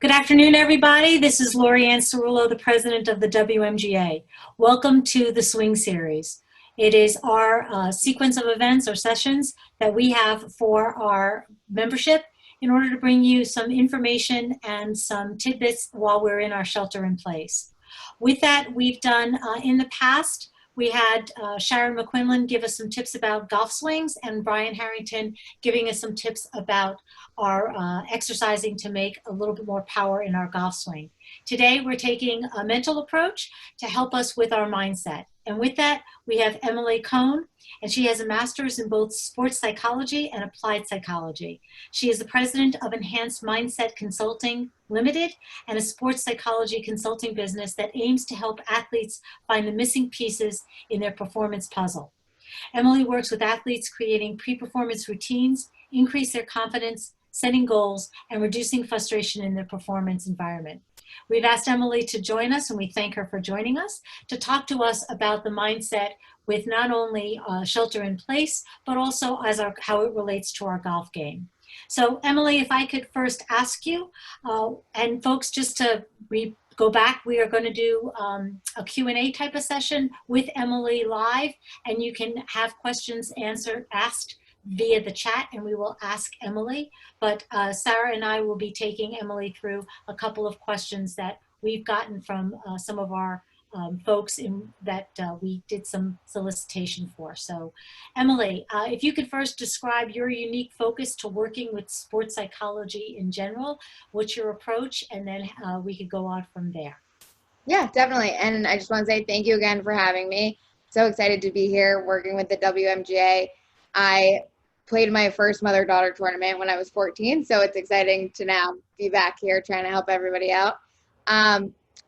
Good afternoon, everybody. This is Lori-Ann Cerullo, the president of the WMGA. Welcome to the Swing Series. It is our sequence of events or sessions that we have for our membership in order to bring you some information and some tidbits while we're in our shelter in place. With that, we've done in the past, we had Sharon McQuinlan give us some tips about golf swings and Brian Harrington giving us some tips about our exercising to make a little bit more power in our golf swing. Today, we're taking a mental approach to help us with our mindset. And with that, we have Emily Cohn, and she has a master's in both sports psychology and applied psychology. She is the president of Enhanced Mindset Consulting Limited and a sports psychology consulting business that aims to help athletes find the missing pieces in their performance puzzle. Emily works with athletes creating pre-performance routines, increase their confidence, setting goals, and reducing frustration in their performance environment. We've asked Emily to join us, and we thank her for joining us, to talk to us about the mindset with not only shelter in place, but also as how it relates to our golf game. So Emily, if I could first ask you, and folks, just to go back, we are going to do a Q&A type of session with Emily live, and you can have questions asked via the chat, and we will ask Emily. But Sarah and I will be taking Emily through a couple of questions that we've gotten from some of our folks that we did some solicitation for. So Emily, if you could first describe your unique focus to working with sports psychology in general, what's your approach, and then we could go on from there. Yeah, definitely. And I just want to say thank you again for having me. So excited to be here working with the WMGA. I played my first mother-daughter tournament when I was 14, so it's exciting to now be back here trying to help everybody out.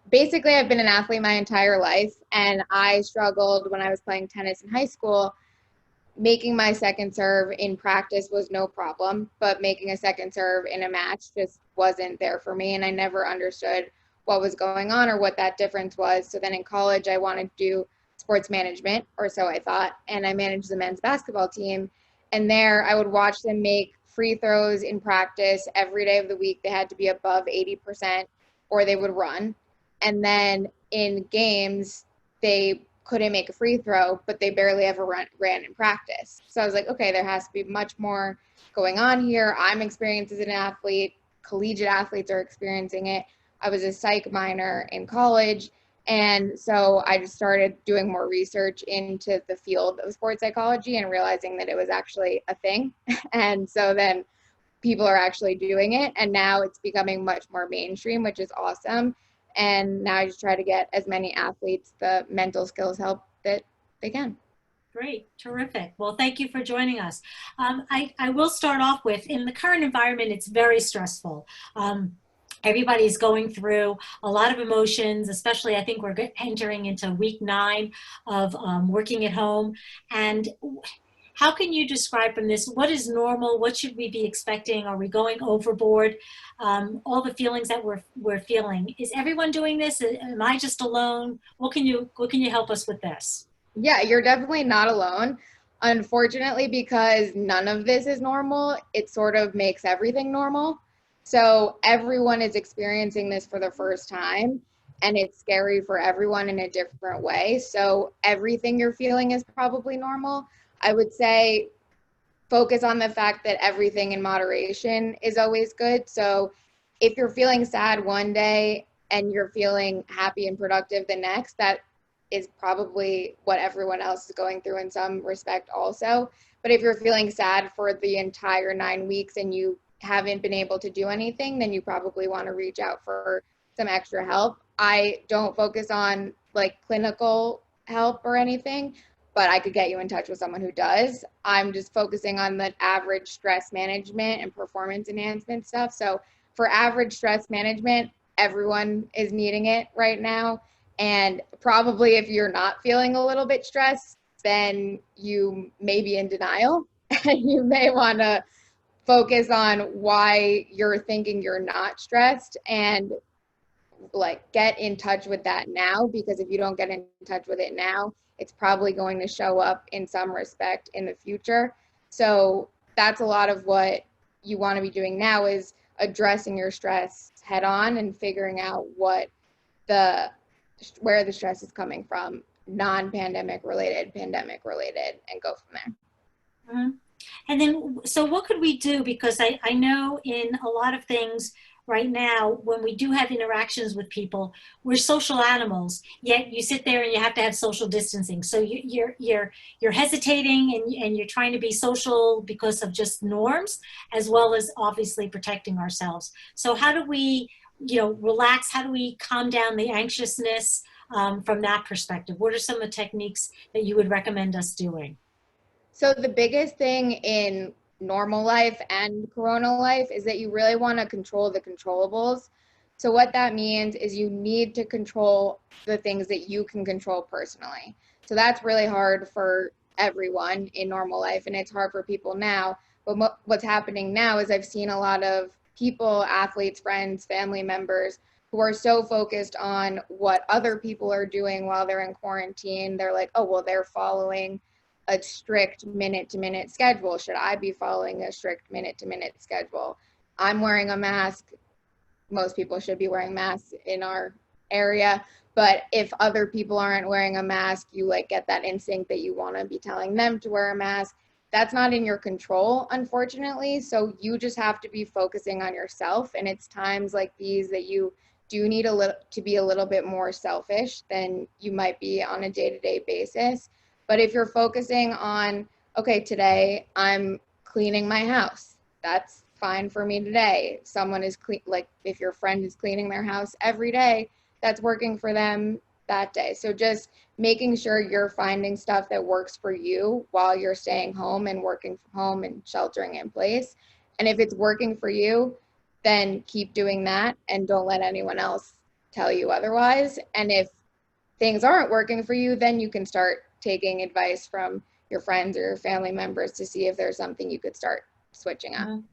Basically, I've been an athlete my entire life, and I struggled when I was playing tennis in high school. Making my second serve in practice was no problem, but making a second serve in a match just wasn't there for me, and I never understood what was going on or what that difference was. So then in college, I wanted to do sports management, or so I thought, and I managed the men's basketball team. And there I would watch them make free throws in practice every day of the week. They had to be above 80% or they would run. And then in games, they couldn't make a free throw, but they barely ever ran in practice. So I was like, okay, there has to be much more going on here. I'm experienced as an athlete. Collegiate athletes are experiencing it. I was a psych minor in college. And so I just started doing more research into the field of sports psychology and realizing that it was actually a thing. And so then people are actually doing it. And now it's becoming much more mainstream, which is awesome. And now I just try to get as many athletes the mental skills help that they can. Great, terrific. Well, thank you for joining us. I will start off with, in the current environment, it's very stressful. Everybody's going through a lot of emotions, especially I think we're entering into week 9 of working at home. And how can you describe from this, what is normal? What should we be expecting? Are we going overboard? All the feelings that we're feeling. Is everyone doing this? Am I just alone? What can you help us with this? Yeah, you're definitely not alone. Unfortunately, because none of this is normal, it sort of makes everything normal. So everyone is experiencing this for the first time, and it's scary for everyone in a different way. So everything you're feeling is probably normal. I would say focus on the fact that everything in moderation is always good. So if you're feeling sad one day and you're feeling happy and productive the next, that is probably what everyone else is going through in some respect also. But if you're feeling sad for the entire 9 weeks and you haven't been able to do anything, then you probably want to reach out for some extra help. I don't focus on like clinical help or anything, but I could get you in touch with someone who does. I'm just focusing on the average stress management and performance enhancement stuff. So for average stress management, everyone is needing it right now. And probably if you're not feeling a little bit stressed, then you may be in denial and you may want to focus on why you're thinking you're not stressed and like get in touch with that now, because if you don't get in touch with it now, it's probably going to show up in some respect in the future. So that's a lot of what you want to be doing now, is addressing your stress head on and figuring out where the stress is coming from, non-pandemic related, pandemic related, and go from there. Mhm. And then, so what could we do? Because I know in a lot of things right now, when we do have interactions with people, we're social animals, yet you sit there and you have to have social distancing. So you're hesitating and you're trying to be social because of just norms, as well as obviously protecting ourselves. So how do we, relax? How do we calm down the anxiousness from that perspective? What are some of the techniques that you would recommend us doing? So the biggest thing in normal life and corona life is that you really want to control the controllables. So what that means is you need to control the things that you can control personally. So that's really hard for everyone in normal life, and it's hard for people now. But what's happening now is I've seen a lot of people, athletes, friends, family members, who are so focused on what other people are doing while they're in quarantine. They're like, oh, well, they're following a strict minute-to-minute schedule. Should I be following a strict minute-to-minute schedule? I'm wearing a mask. Most people should be wearing masks in our area. But if other people aren't wearing a mask, you like get that instinct that you want to be telling them to wear a mask. That's not in your control, unfortunately. So you just have to be focusing on yourself. And it's times like these that you do need to be a little bit more selfish than you might be on a day-to-day basis. But if you're focusing on, okay, today I'm cleaning my house, that's fine for me today. Someone is like if your friend is cleaning their house every day, that's working for them that day. So just making sure you're finding stuff that works for you while you're staying home and working from home and sheltering in place. And if it's working for you, then keep doing that and don't let anyone else tell you otherwise. And if things aren't working for you, then you can start taking advice from your friends or your family members to see if there's something you could start switching up. Mhm.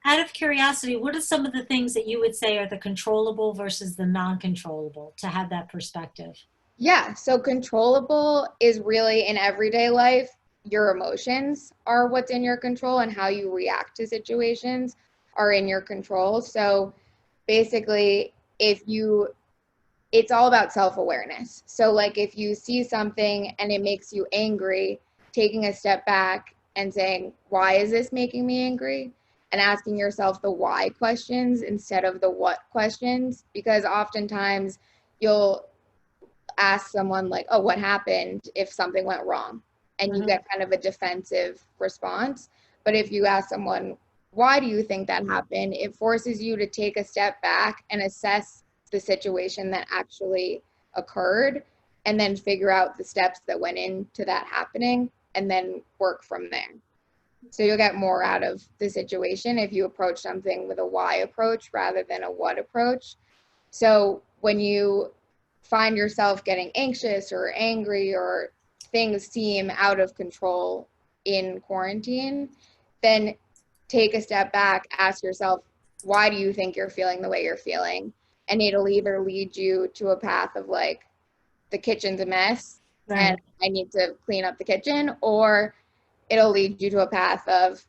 Out of curiosity, what are some of the things that you would say are the controllable versus the non-controllable to have that perspective? Yeah, so controllable is really in everyday life. Your emotions are what's in your control, and how you react to situations are in your control. So basically, it's all about self-awareness. So like if you see something and it makes you angry, taking a step back and saying, why is this making me angry? And asking yourself the why questions instead of the what questions, because oftentimes you'll ask someone like, oh, what happened if something went wrong? And you get kind of a defensive response. But if you ask someone, why do you think that happened? It forces you to take a step back and assess the situation that actually occurred, and then figure out the steps that went into that happening, and then work from there. So you'll get more out of the situation if you approach something with a why approach rather than a what approach. So when you find yourself getting anxious or angry or things seem out of control in quarantine, then take a step back, ask yourself, why do you think you're feeling the way you're feeling? And it'll either lead you to a path of like, the kitchen's a mess and Right. I need to clean up the kitchen, or it'll lead you to a path of,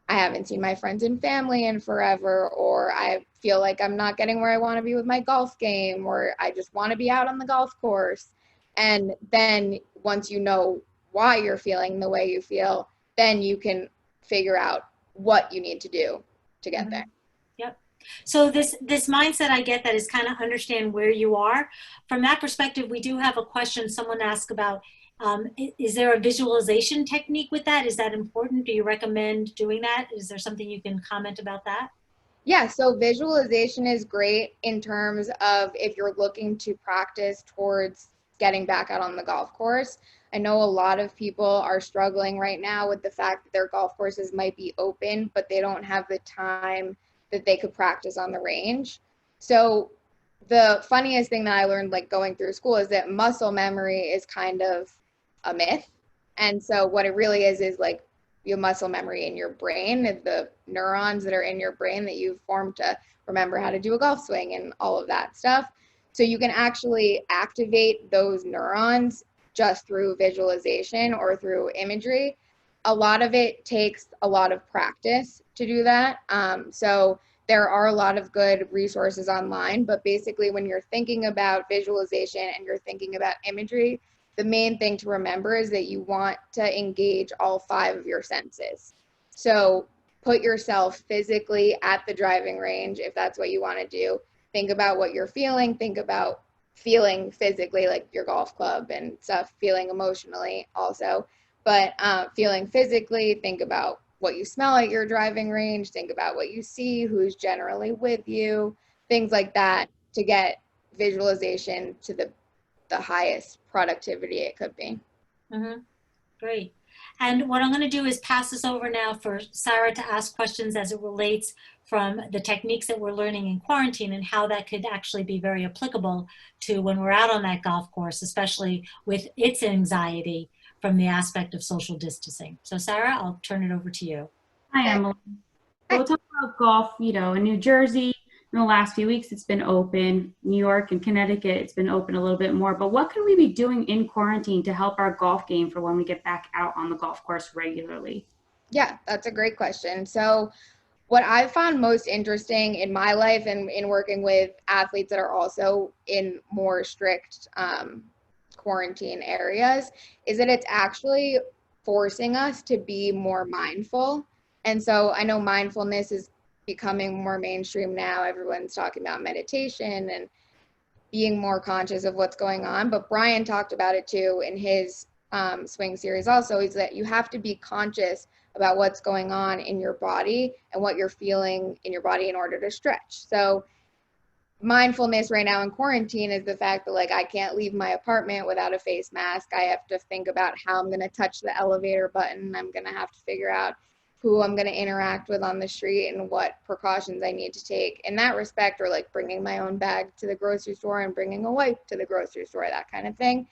I haven't seen my friends and family in forever, or I feel like I'm not getting where I want to be with my golf game, or I just want to be out on the golf course. And then once you know why you're feeling the way you feel, then you can figure out what you need to do to get there. Yep. So this mindset, I get that, is kind of understand where you are. From that perspective, we do have a question someone asked about, is there a visualization technique with that? Is that important? Do you recommend doing that? Is there something you can comment about that? Yeah, so visualization is great in terms of if you're looking to practice towards getting back out on the golf course. I know a lot of people are struggling right now with the fact that their golf courses might be open, but they don't have the time that they could practice on the range. So the funniest thing that I learned like going through school is that muscle memory is kind of a myth. And so what it really is like your muscle memory in your brain, the neurons that are in your brain that you've formed to remember how to do a golf swing and all of that stuff. So you can actually activate those neurons just through visualization or through imagery. A lot of it takes a lot of practice to do that. So there are a lot of good resources online, but basically when you're thinking about visualization and you're thinking about imagery, the main thing to remember is that you want to engage all 5 of your senses. So put yourself physically at the driving range if that's what you want to do. Think about what you're feeling. Think about feeling physically, like your golf club and stuff, feeling emotionally also. But feeling physically, think about what you smell at your driving range, think about what you see, who's generally with you, things like that to get visualization to the highest productivity it could be. Mm-hmm. Great. And what I'm going to do is pass this over now for Sarah to ask questions as it relates from the techniques that we're learning in quarantine and how that could actually be very applicable to when we're out on that golf course, especially with its anxiety from the aspect of social distancing. So Sarah, I'll turn it over to you. Hi, Emily. So we'll talk about golf, in New Jersey. In the last few weeks, it's been open. New York and Connecticut, it's been open a little bit more. But what can we be doing in quarantine to help our golf game for when we get back out on the golf course regularly? Yeah, that's a great question. So what I found most interesting in my life and in working with athletes that are also in more strict quarantine areas is that it's actually forcing us to be more mindful. And so I know mindfulness is becoming more mainstream now. Everyone's talking about meditation and being more conscious of what's going on. But Brian talked about it too in his swing series also, is that you have to be conscious about what's going on in your body and what you're feeling in your body in order to stretch. So mindfulness right now in quarantine is the fact that like I can't leave my apartment without a face mask. I have to think about how I'm going to touch the elevator button. I'm going to have to figure out who I'm going to interact with on the street and what precautions I need to take in that respect, or like bringing my own bag to the grocery store and bringing a wipe to the grocery store, that kind of thing.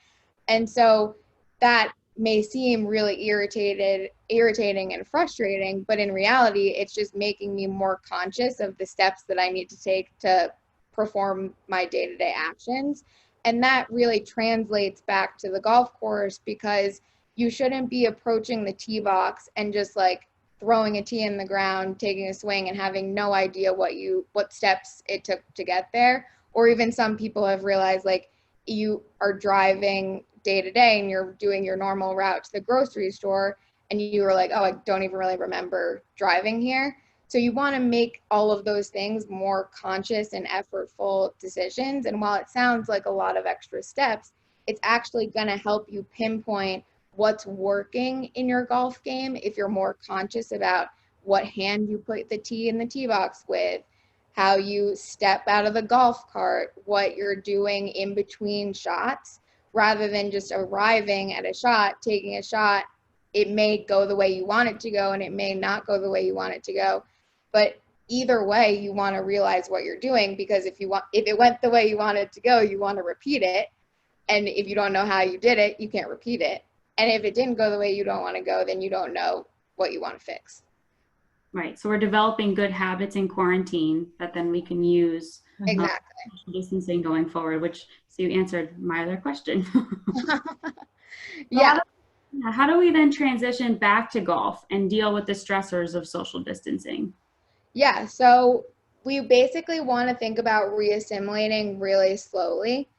And so that may seem really irritating and frustrating, but in reality, it's just making me more conscious of the steps that I need to take to perform my day-to-day actions. And that really translates back to the golf course, because you shouldn't be approaching the tee box and just like throwing a tee in the ground, taking a swing and having no idea what steps it took to get there. Or even some people have realized like you are driving day to day and you're doing your normal route to the grocery store and you were like, oh, I don't even really remember driving here. So you want to make all of those things more conscious and effortful decisions. And while it sounds like a lot of extra steps, it's actually going to help you pinpoint what's working in your golf game if you're more conscious about what hand you put the tee in the tee box with, how you step out of the golf cart, what you're doing in between shots, rather than just arriving at a shot, taking a shot. It may go the way you want it to go and it may not go the way you want it to go. But either way, you want to realize what you're doing, because if it went the way you want it to go, you want to repeat it. And if you don't know how you did it, you can't repeat it. And if it didn't go the way you don't want to go, then you don't know what you want to fix. Right. So we're developing good habits in quarantine that then we can use Exactly. social distancing going forward, so you answered my other question. Yeah. How do we then transition back to golf and deal with the stressors of social distancing? Yeah. So we basically want to think about reassimilating really slowly.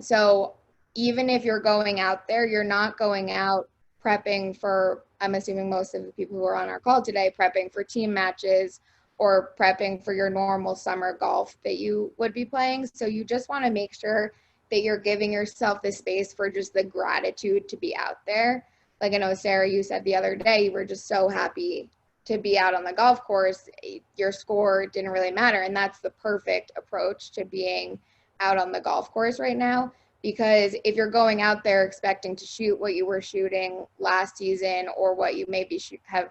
So even if you're going out there, you're not going out prepping for, I'm assuming most of the people who are on our call today, prepping for team matches or prepping for your normal summer golf that you would be playing. So you just want to make sure that you're giving yourself the space for just the gratitude to be out there. Like I know, Sarah, you said the other day, you were just so happy to be out on the golf course. Your score didn't really matter. And that's the perfect approach to being out on the golf course right now. Because if you're going out there expecting to shoot what you were shooting last season, or what you maybe have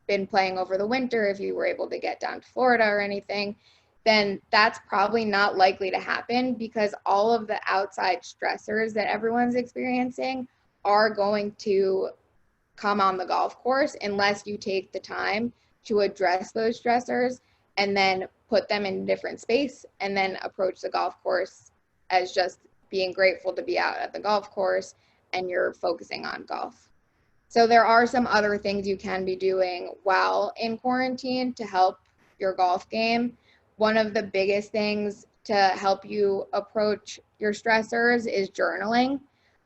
been playing over the winter, if you were able to get down to Florida or anything, then that's probably not likely to happen, because all of the outside stressors that everyone's experiencing are going to come on the golf course unless you take the time to address those stressors and then put them in a different space and then approach the golf course as just being grateful to be out at the golf course and you're focusing on golf. So there are some other things you can be doing while in quarantine to help your golf game, one of the biggest things to help you approach your stressors is journaling.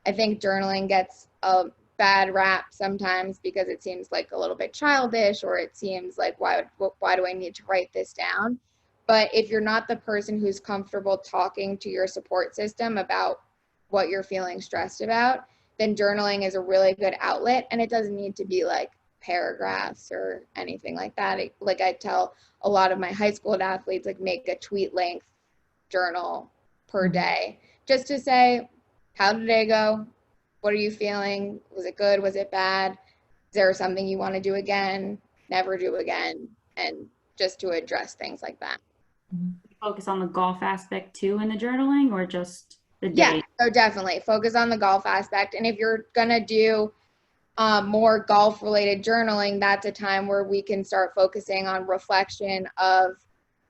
I think journaling gets a bad rap sometimes because it seems like a little bit childish, or it seems like, why do I need to write this down? But if you're not the person who's comfortable talking to your support system about what you're feeling stressed about, then journaling is a really good outlet. And it doesn't need to be like paragraphs or anything like that. Like I tell a lot of my high school athletes, like, make a tweet length journal per day, just to say, how did it go? What are you feeling? Was it good? Was it bad? Is there something you want to do again? Never do again? And just to address things like that. Focus on the golf aspect too in the journaling, or just the day? Yeah, so definitely focus on the golf aspect. And if you're going to do more golf related journaling, that's a time where we can start focusing on reflection of,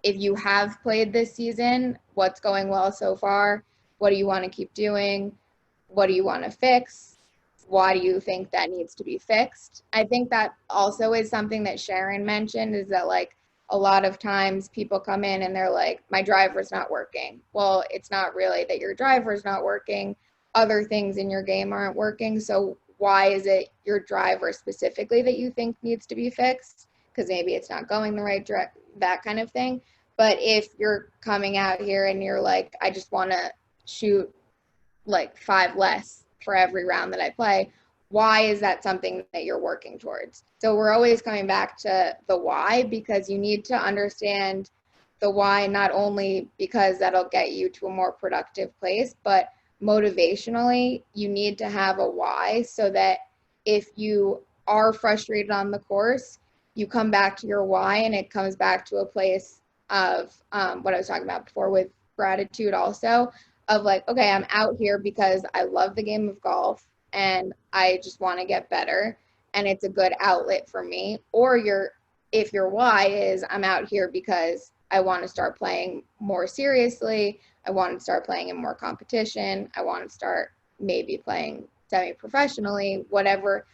if you have played this season, what's going well so far? What do you want to keep doing? What do you want to fix? Why do you think that needs to be fixed? I think that also is something that Sharon mentioned, is that like a lot of times people come in and they're like, my driver's not working. Well, it's not really that your driver's not working. Other things in your game aren't working. So why is it your driver specifically that you think needs to be fixed? Because maybe it's not going the right direction, that kind of thing. But if you're coming out here and you're like, I just want to shoot like 5 less for every round that I play, why is that something that you're working towards? So we're always coming back to the why, because you need to understand the why, not only because that'll get you to a more productive place, but motivationally, you need to have a why, so that if you are frustrated on the course, you come back to your why, and it comes back to a place of what I was talking about before with gratitude also, of like, okay, I'm out here because I love the game of golf and I just want to get better, and it's a good outlet for me. Or if your why is, I'm out here because I want to start playing more seriously, I want to start playing in more competition, I want to start maybe playing semi-professionally, whatever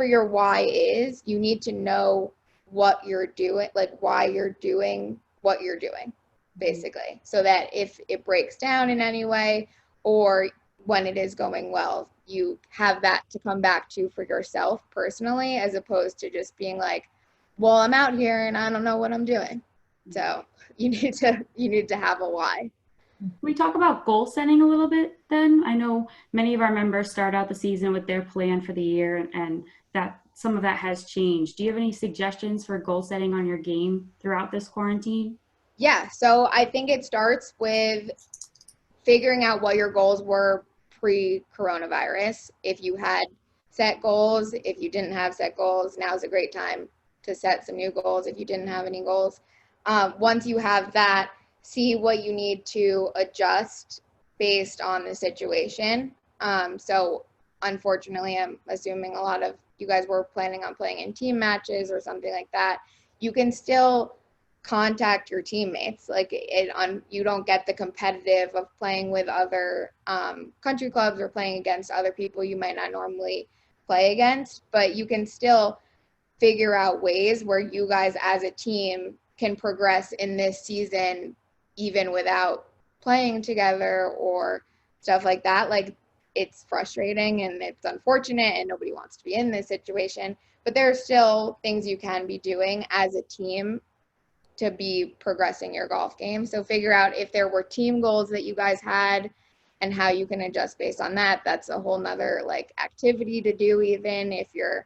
your why is, you need to know what you're doing, like why you're doing what you're doing, basically, so that if it breaks down in any way, or when it is going well, you have that to come back to for yourself personally, as opposed to just being like, well, I'm out here and I don't know what I'm doing. So you need to have a why. Can we talk about goal setting a little bit then? I know many of our members start out the season with their plan for the year, and that some of that has changed. Do you have any suggestions for goal setting on your game throughout this quarantine? Yeah, so I think it starts with figuring out what your goals were pre-coronavirus. If you had set goals, if you didn't have set goals, now's a great time to set some new goals if you didn't have any goals. Once you have that, see what you need to adjust based on the situation. So unfortunately, I'm assuming a lot of you guys were planning on playing in team matches or something like that. You can still contact your teammates. Like you don't get the competitive of playing with other country clubs or playing against other people you might not normally play against, but you can still figure out ways where you guys as a team can progress in this season even without playing together or stuff like that. Like, it's frustrating and it's unfortunate and nobody wants to be in this situation, but there are still things you can be doing as a team to be progressing your golf game. So figure out if there were team goals that you guys had and how you can adjust based on that. That's a whole nother like activity to do, even if you're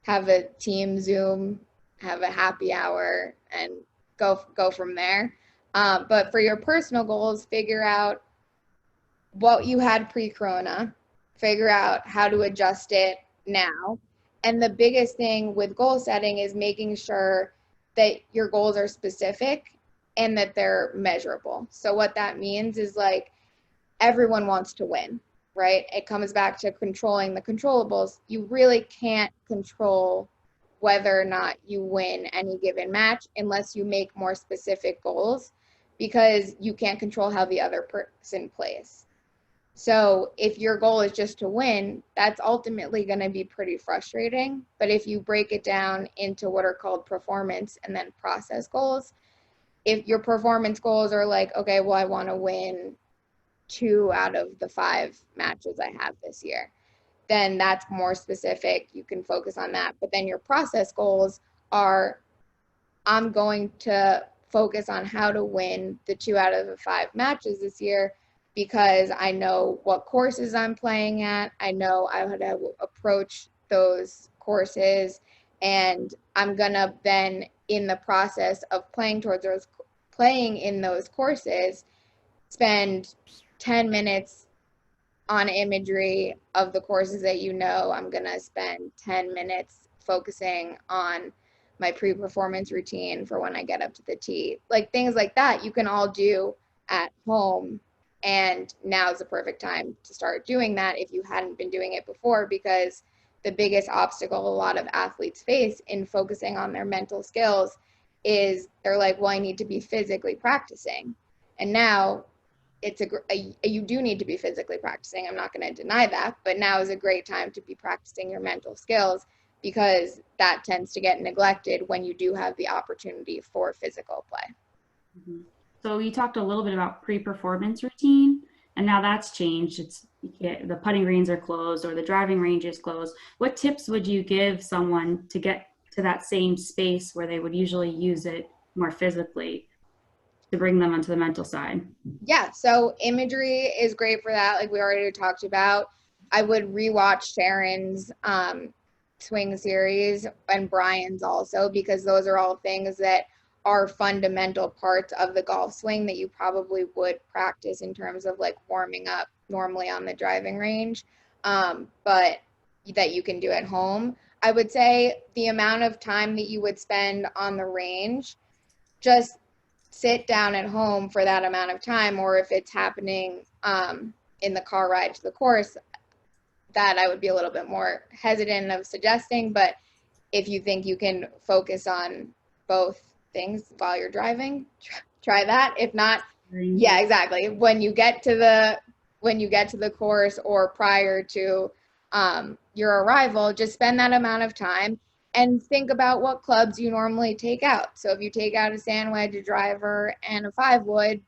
have a team Zoom, have a happy hour and go from there. But for your personal goals, figure out what you had pre-corona, figure out how to adjust it now. And the biggest thing with goal setting is making sure that your goals are specific and that they're measurable. So what that means is, like, everyone wants to win, right? It comes back to controlling the controllables. You really can't control whether or not you win any given match unless you make more specific goals, because you can't control how the other person plays. So if your goal is just to win, that's ultimately going to be pretty frustrating. But if you break it down into what are called performance and then process goals, if your performance goals are like, okay, well, I want to win 2 out of the 5 matches I have this year, then that's more specific. You can focus on that. But then your process goals are, I'm going to focus on how to win the 2 out of the 5 matches this year because I know what courses I'm playing at. I know how to approach those courses. And I'm going to then, in the process of playing in those courses, spend 10 minutes on imagery of the courses that you know. I'm going to spend 10 minutes focusing on my pre-performance routine for when I get up to the tee. Like things like that you can all do at home. And now's the perfect time to start doing that if you hadn't been doing it before, because the biggest obstacle a lot of athletes face in focusing on their mental skills is they're like, well, I need to be physically practicing. And now you do need to be physically practicing. I'm not going to deny that, but now is a great time to be practicing your mental skills because that tends to get neglected when you do have the opportunity for physical play. Mm-hmm. So you talked a little bit about pre-performance routine, and now that's changed. The putting greens are closed or the driving range is closed. What tips would you give someone to get to that same space where they would usually use it more physically to bring them onto the mental side? Yeah, so imagery is great for that, like we already talked about. I would rewatch Sharon's swing series and Brian's also, because those are all things that are fundamental parts of the golf swing that you probably would practice in terms of like warming up normally on the driving range, but that you can do at home. I would say the amount of time that you would spend on the range, just sit down at home for that amount of time, or if it's happening in the car ride to the course, that I would be a little bit more hesitant of suggesting. But if you think you can focus on both things while you're driving, try that. If not, yeah, exactly. When you get to the course or prior to your arrival, just spend that amount of time and think about what clubs you normally take out. So if you take out a sand wedge, a driver, and a 5-wood,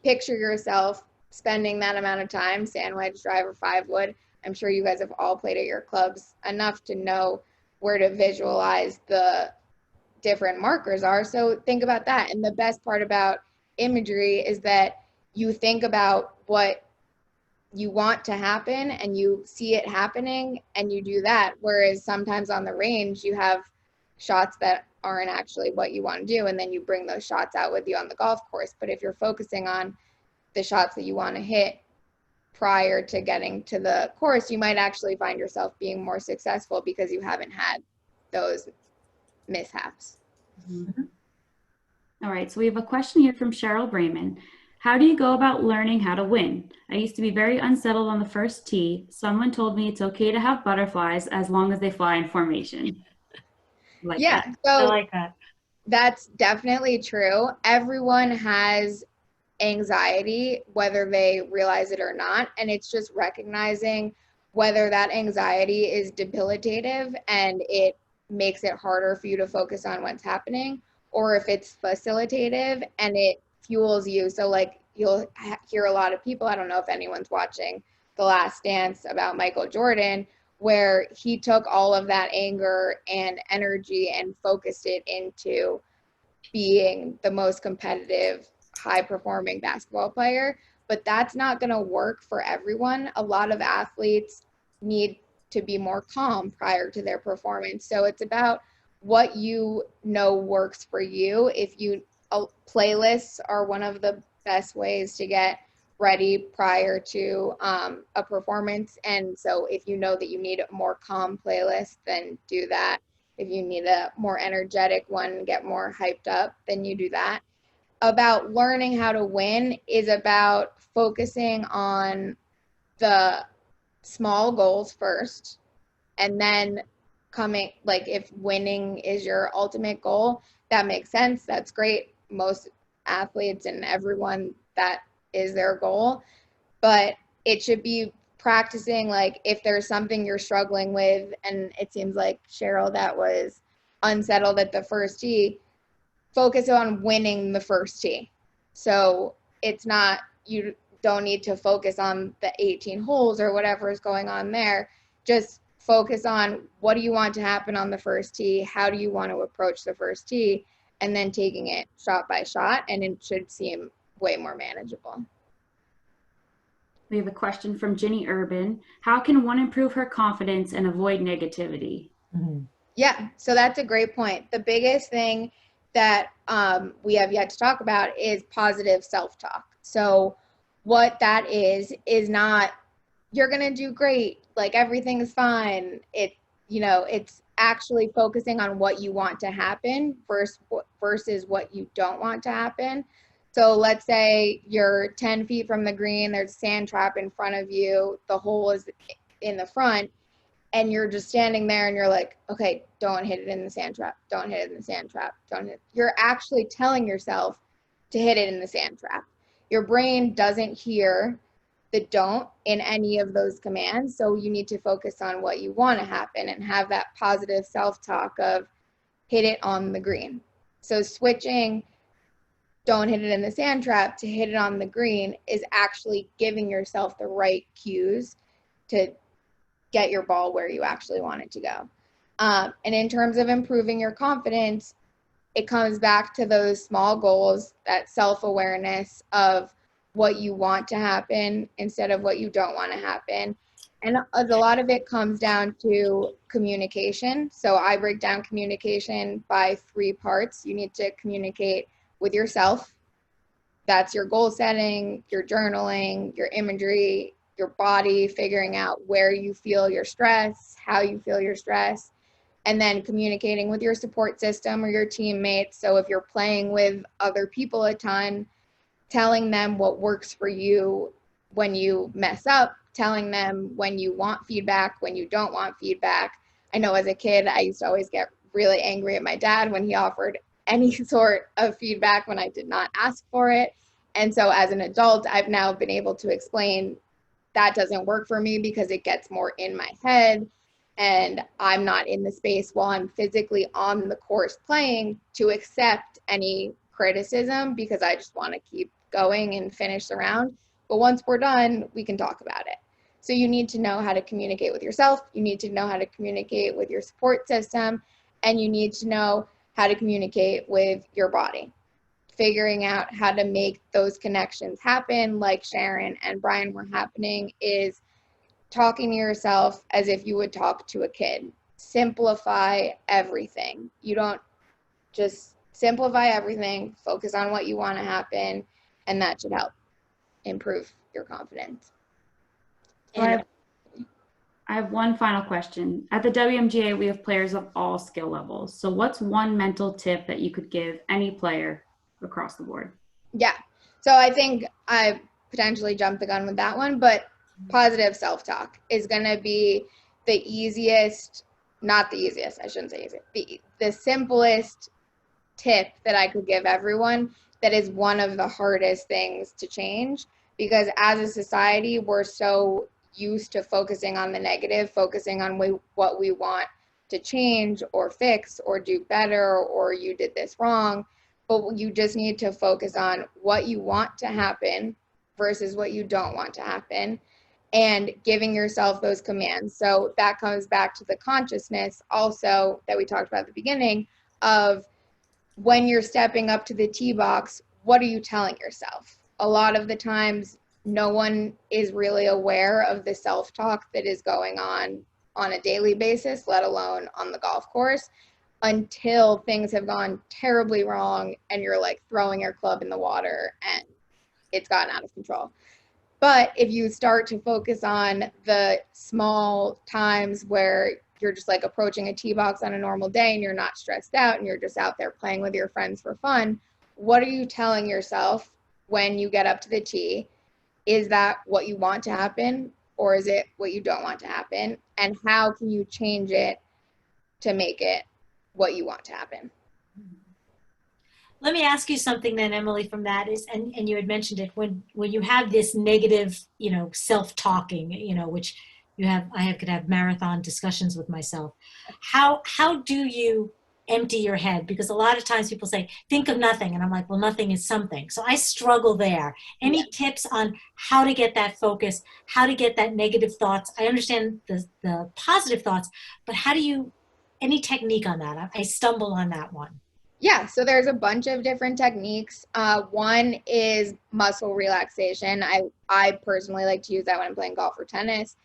picture yourself spending that amount of time, sand wedge, driver, 5-wood. I'm sure you guys have all played at your clubs enough to know where to visualize the different markers are. So think about that. And the best part about imagery is that you think about what you want to happen and you see it happening and you do that. Whereas sometimes on the range, you have shots that aren't actually what you want to do, and then you bring those shots out with you on the golf course. But if you're focusing on the shots that you want to hit prior to getting to the course, you might actually find yourself being more successful because you haven't had those mishaps. Mm-hmm. All right, so we have a question here from Cheryl Brayman. How do you go about learning how to win? I used to be very unsettled on the first tee. Someone told me it's okay to have butterflies as long as they fly in formation. Yeah, so I like that. That's definitely true. Everyone has anxiety, whether they realize it or not. And it's just recognizing whether that anxiety is debilitative and it makes it harder for you to focus on what's happening, or if it's facilitative and it fuels you. So like you'll hear a lot of people, I don't know if anyone's watching The Last Dance about Michael Jordan, where he took all of that anger and energy and focused it into being the most competitive, high-performing basketball player. But that's not going to work for everyone. A lot of athletes need to be more calm prior to their performance. So it's about what you know works for you. Playlists are one of the best ways to get ready prior to a performance. And so if you know that you need a more calm playlist, then do that. If you need a more energetic one, get more hyped up, then you do that. About learning how to win is about focusing on the small goals first, and then if winning is your ultimate goal, that makes sense. That's great. Most athletes and everyone, that is their goal. But it should be practicing, like if there's something you're struggling with, and it seems like Cheryl that was unsettled at the first tee, focus on winning the first tee. So it's not, you don't need to focus on the 18 holes or whatever is going on there. Just focus on what do you want to happen on the first tee? How do you want to approach the first tee? And then taking it shot by shot, and it should seem way more manageable. We have a question from Ginny Urban. How can one improve her confidence and avoid negativity? Mhm. Yeah, so that's a great point. The biggest thing that we have yet to talk about is positive self-talk. So what that is not, you're going to do great, like everything's fine. It's actually focusing on what you want to happen versus what you don't want to happen. So let's say you're 10 feet from the green, there's a sand trap in front of you, the hole is in the front, and you're just standing there and you're like, okay, don't hit it in the sand trap, don't hit it in the sand trap, don't hit. You're actually telling yourself to hit it in the sand trap. Your brain doesn't hear the don't in any of those commands, so you need to focus on what you want to happen and have that positive self-talk of hit it on the green. So switching don't hit it in the sand trap to hit it on the green is actually giving yourself the right cues to get your ball where you actually want it to go. And in terms of improving your confidence, it comes back to those small goals, that self-awareness of what you want to happen instead of what you don't want to happen. And a lot of it comes down to communication. So I break down communication by 3 parts. You need to communicate with yourself. That's your goal setting, your journaling, your imagery, your body, figuring out where you feel your stress, how you feel your stress, and then communicating with your support system or your teammates. So if you're playing with other people a ton, telling them what works for you when you mess up, telling them when you want feedback, when you don't want feedback. I know as a kid, I used to always get really angry at my dad when he offered any sort of feedback when I did not ask for it. And so as an adult, I've now been able to explain that doesn't work for me because it gets more in my head and I'm not in the space while I'm physically on the course playing to accept any criticism because I just want to keep going and finish the round. But once we're done, we can talk about it. So you need to know how to communicate with yourself. You need to know how to communicate with your support system, and you need to know how to communicate with your body. Figuring out how to make those connections happen, like Sharon and Brian were happening, is talking to yourself as if you would talk to a kid. Simplify everything. You don't just simplify everything, focus on what you want to happen, and that should help improve your confidence. So I have one final question. At the WMGA, we have players of all skill levels. So what's one mental tip that you could give any player across the board? Yeah. So I think I potentially jumped the gun with that one, but positive self-talk is going to be the easiest, not the easiest, I shouldn't say easy, the simplest tip that I could give everyone that is one of the hardest things to change, because as a society, we're so used to focusing on the negative, focusing on what we want to change or fix or do better, or you did this wrong. But you just need to focus on what you want to happen versus what you don't want to happen, and giving yourself those commands. So that comes back to the consciousness also that we talked about at the beginning of when you're stepping up to the tee box, what are you telling yourself? A lot of the times, no one is really aware of the self-talk that is going on a daily basis, let alone on the golf course, until things have gone terribly wrong and you're like throwing your club in the water and it's gotten out of control. But if you start to focus on the small times where you're just like approaching a tee box on a normal day and you're not stressed out and you're just out there playing with your friends for fun, what are you telling yourself when you get up to the tee? Is that what you want to happen, or is it what you don't want to happen? And how can you change it to make it what you want to happen? Let me ask you something then, Emily, from that is, and you had mentioned it, when you have this negative, self-talking, which I could have marathon discussions with myself. How do you empty your head? Because a lot of times people say, think of nothing. And I'm like, well, nothing is something. So I struggle there. Any tips on how to get that focus, how to get that negative thoughts? I understand the positive thoughts, but how do you, any technique on that? I stumble on that one. Yeah, so there's a bunch of different techniques. One is muscle relaxation. I personally like to use that when I'm playing golf or tennis.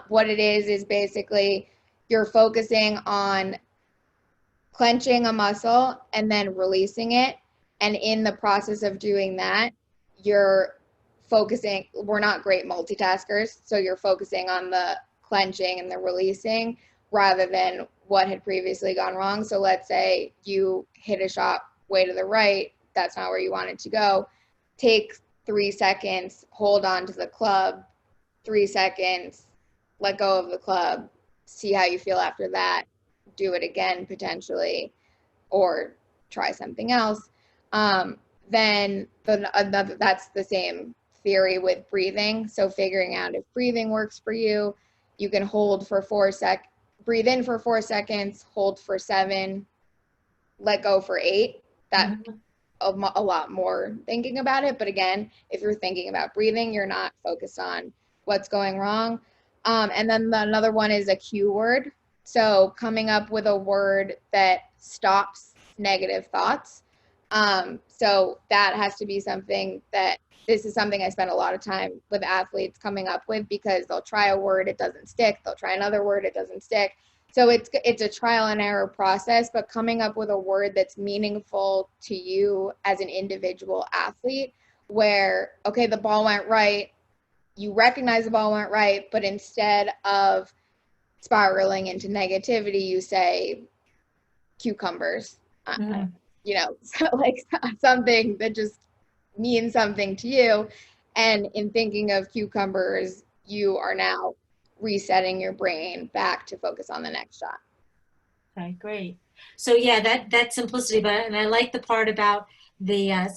What it is basically you're focusing on clenching a muscle and then releasing it. And in the process of doing that, you're focusing, we're not great multitaskers, so you're focusing on the clenching and the releasing rather than what had previously gone wrong. So let's say you hit a shot way to the right, that's not where you want it to go. Take 3 seconds, hold on to the club, 3 seconds, let go of the club, see how you feel after that, do it again potentially, or try something else. Then that's the same theory with breathing. So figuring out if breathing works for you, you can hold for breathe in for 4 seconds, hold for 7, let go for 8. That's a lot more thinking about it. But again, if you're thinking about breathing, you're not focused on what's going wrong. And then another one is a cue word. So coming up with a word that stops negative thoughts. So that has to be something that, this is something I spend a lot of time with athletes coming up with, because they'll try a word, it doesn't stick. They'll try another word, it doesn't stick. So it's a trial and error process, but coming up with a word that's meaningful to you as an individual athlete, where, okay, the ball went right, you recognize the ball went right, but instead of spiraling into negativity, you say cucumbers, you know, so like something that just means something to you. And in thinking of cucumbers, you are now resetting your brain back to focus on the next shot. Okay, great. So yeah, that simplicity, but and I like the part about the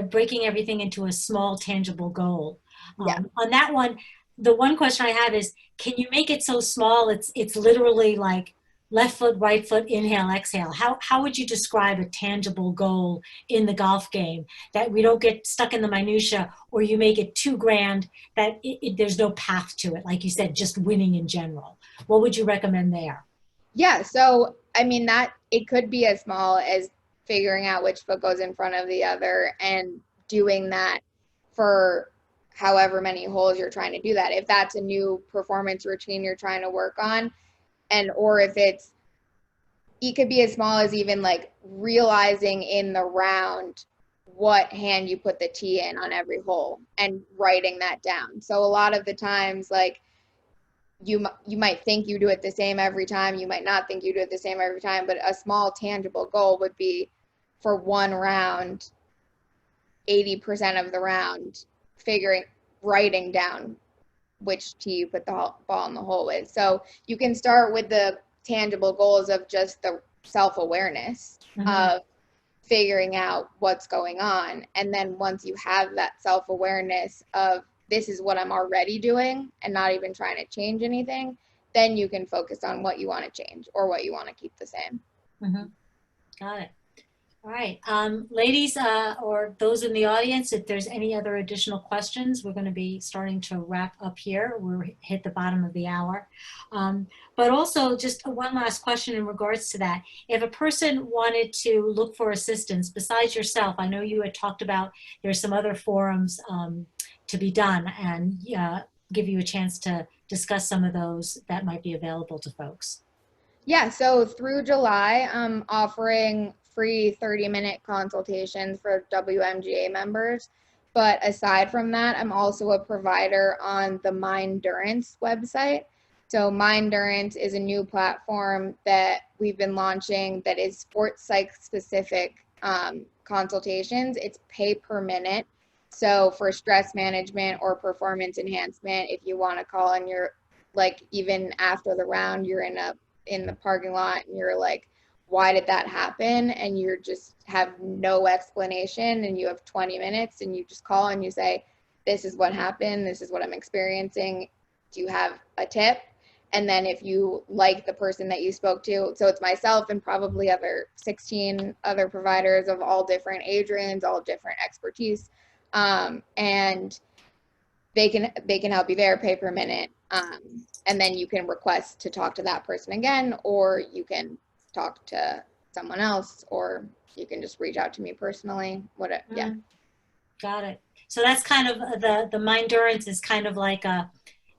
breaking everything into a small, tangible goal. On that one, the one question I have is, can you make it so small it's literally like left foot, right foot, inhale, exhale? How would you describe a tangible goal in the golf game that we don't get stuck in the minutia, or you make it too grand that there's no path to it, like you said, just winning in general? What would you recommend there? Yeah, so I mean, that it could be as small as figuring out which foot goes in front of the other and doing that for however many holes you're trying to do that. If that's a new performance routine you're trying to work on, and or if it could be as small as even like realizing in the round what hand you put the tee in on every hole and writing that down. So a lot of the times, like, you might think you do it the same every time, you might not think you do it the same every time, but a small tangible goal would be for one round, 80% of the round, writing down which tee you put the ball in the hole with. So you can start with the tangible goals of just the self-awareness of figuring out what's going on. And then once you have that self-awareness of this is what I'm already doing and not even trying to change anything, then you can focus on what you want to change or what you want to keep the same. Got it. All right. Ladies, or those in the audience, if there's any other additional questions, we're going to be starting to wrap up here. We're hit the bottom of the hour. But also just one last question in regards to that. If a person wanted to look for assistance besides yourself, I know you had talked about there's some other forums to be done, and give you a chance to discuss some of those that might be available to folks. Yeah, so through July, I'm offering free 30-minute consultations for WMGA members. But aside from that, I'm also a provider on the Mindurance website. So Mindurance is a new platform that we've been launching that is sports psych specific consultations. It's pay per minute. So for stress management or performance enhancement, if you want to call and you're like, even after the round, you're in the parking lot and you're like, why did that happen? And you just have no explanation and you have 20 minutes and you just call and you say, this is what happened. This is what I'm experiencing. Do you have a tip? And then if you like the person that you spoke to, so it's myself and probably 16 other providers of all different age ranges, all different expertise, and they can help you there, pay per minute, and then you can request to talk to that person again, or you can talk to someone else, or you can just reach out to me personally. Yeah. Got it. So that's kind of the Mindurance is kind of like an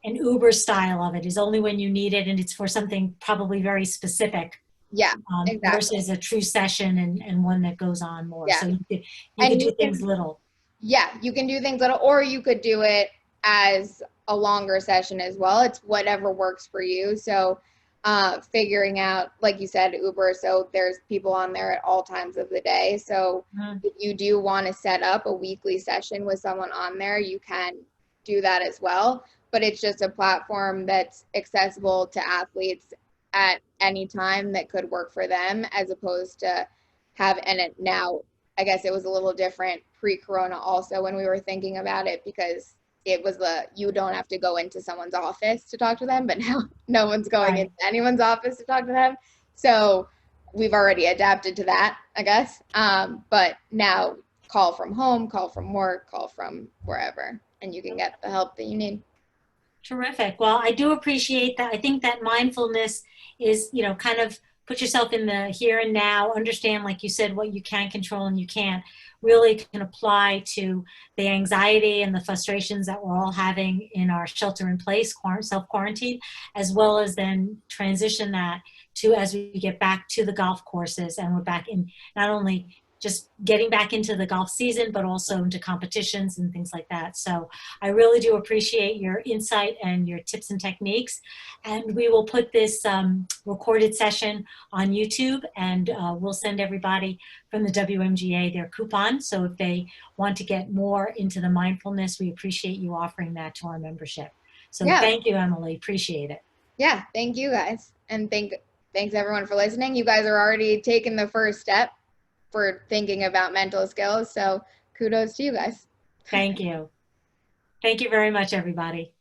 Uber style of it, is only when you need it, and it's for something probably very specific. Yeah, exactly. Versus a true session and one that goes on more. Yeah. So you could do things little. Yeah, you can do things little, or you could do it as a longer session as well. It's whatever works for you. So figuring out, like you said, Uber, so there's people on there at all times of the day. So if you do want to set up a weekly session with someone on there, you can do that as well. But it's just a platform that's accessible to athletes at any time that could work for them, as opposed to now, I guess it was a little different pre-corona also when we were thinking about it, because it was you don't have to go into someone's office to talk to them, but now no one's going into anyone's office to talk to them. So we've already adapted to that, I guess. But now call from home, call from work, call from wherever, and you can get the help that you need. Terrific. Well, I do appreciate that. I think that mindfulness is, kind of put yourself in the here and now, understand, like you said, what you can control and you can't, really can apply to the anxiety and the frustrations that we're all having in our shelter in place, self-quarantine, as well as then transition that to as we get back to the golf courses and we're back in not only just getting back into the golf season, but also into competitions and things like that. So I really do appreciate your insight and your tips and techniques. And we will put this recorded session on YouTube, and we'll send everybody from the WMGA their coupon. So if they want to get more into the mindfulness, we appreciate you offering that to our membership. So Thank you, Emily. Appreciate it. Yeah, thank you guys. And thanks everyone for listening. You guys are already taking the first step for thinking about mental skills. So kudos to you guys. Thank you. Thank you very much, everybody.